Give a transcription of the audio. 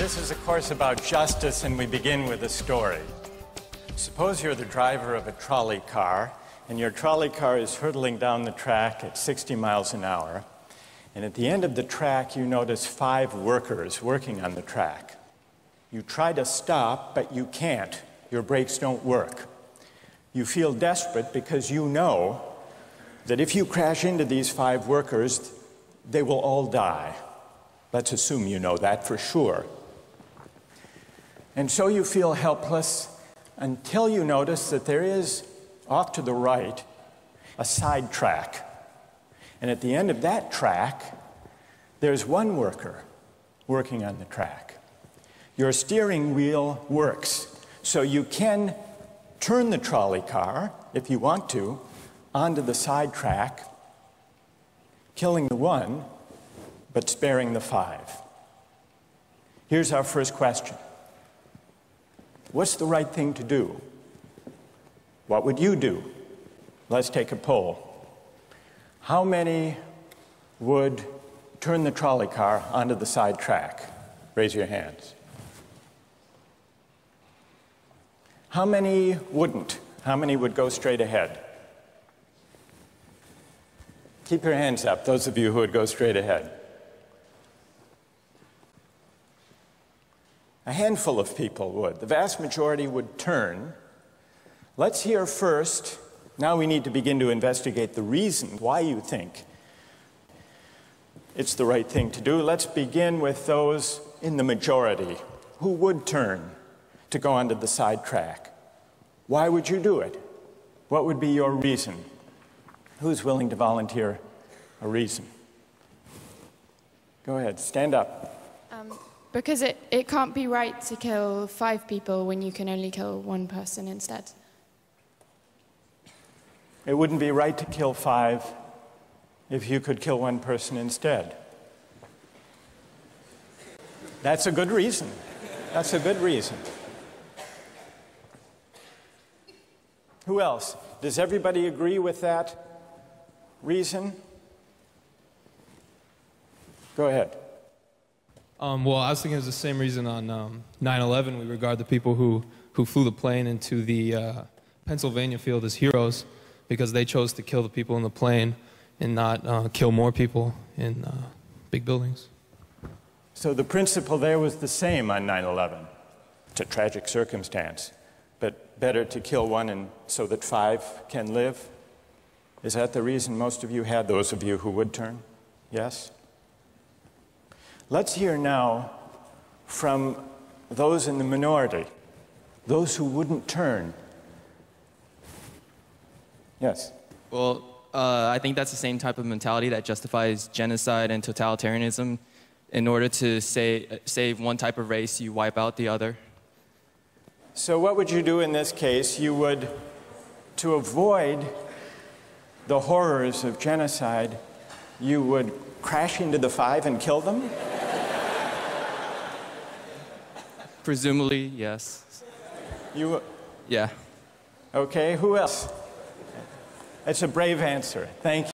This is a course about justice, and we begin with a story. Suppose you're the driver of a trolley car, and your trolley car is hurtling down the track at 60 miles an hour, and at the end of the track you notice 5 workers working on the track. You try to stop, but you can't. Your brakes don't work. You feel desperate because you know that if you crash into these 5 workers, they will all die. Let's assume you know that for sure. And so you feel helpless until you notice that there is, off to the right, a side track. And at the end of that track, there's one worker working on the track. Your steering wheel works, so you can turn the trolley car, if you want to, onto the side track, killing the one, but sparing the 5. Here's our first question. What's the right thing to do? What would you do? Let's take a poll. How many would turn the trolley car onto the side track? Raise your hands. How many wouldn't? How many would go straight ahead? Keep your hands up, those of you who would go straight ahead. A handful of people would. The vast majority would turn. Let's hear first. Now we need to begin to investigate the reason why you think it's the right thing to do. Let's begin with those in the majority who would turn to go onto the side track. Why would you do it? What would be your reason? Who's willing to volunteer a reason? Go ahead, stand up. Because it can't be right to kill 5 people when you can only kill 1 person instead. It wouldn't be right to kill 5 if you could kill 1 person instead. That's a good reason. That's a good reason. Who else? Does everybody agree with that reason? Go ahead. Well, I was thinking it was the same reason on 9/11. We regard the people who flew the plane into the Pennsylvania field as heroes because they chose to kill the people in the plane and not kill more people in big buildings. So the principle there was the same on 9/11. It's a tragic circumstance, but better to kill 1 and so that 5 can live? Is that the reason most of you had, those of you who would turn? Yes? Let's hear now from those in the minority, those who wouldn't turn. Yes? Well, I think that's the same type of mentality that justifies genocide and totalitarianism. In order to save one type of race, you wipe out the other. So what would you do in this case? You would, to avoid the horrors of genocide, you would crash into the 5 and kill them? Presumably, yes. You? Yeah. Okay, who else? It's a brave answer. Thank you.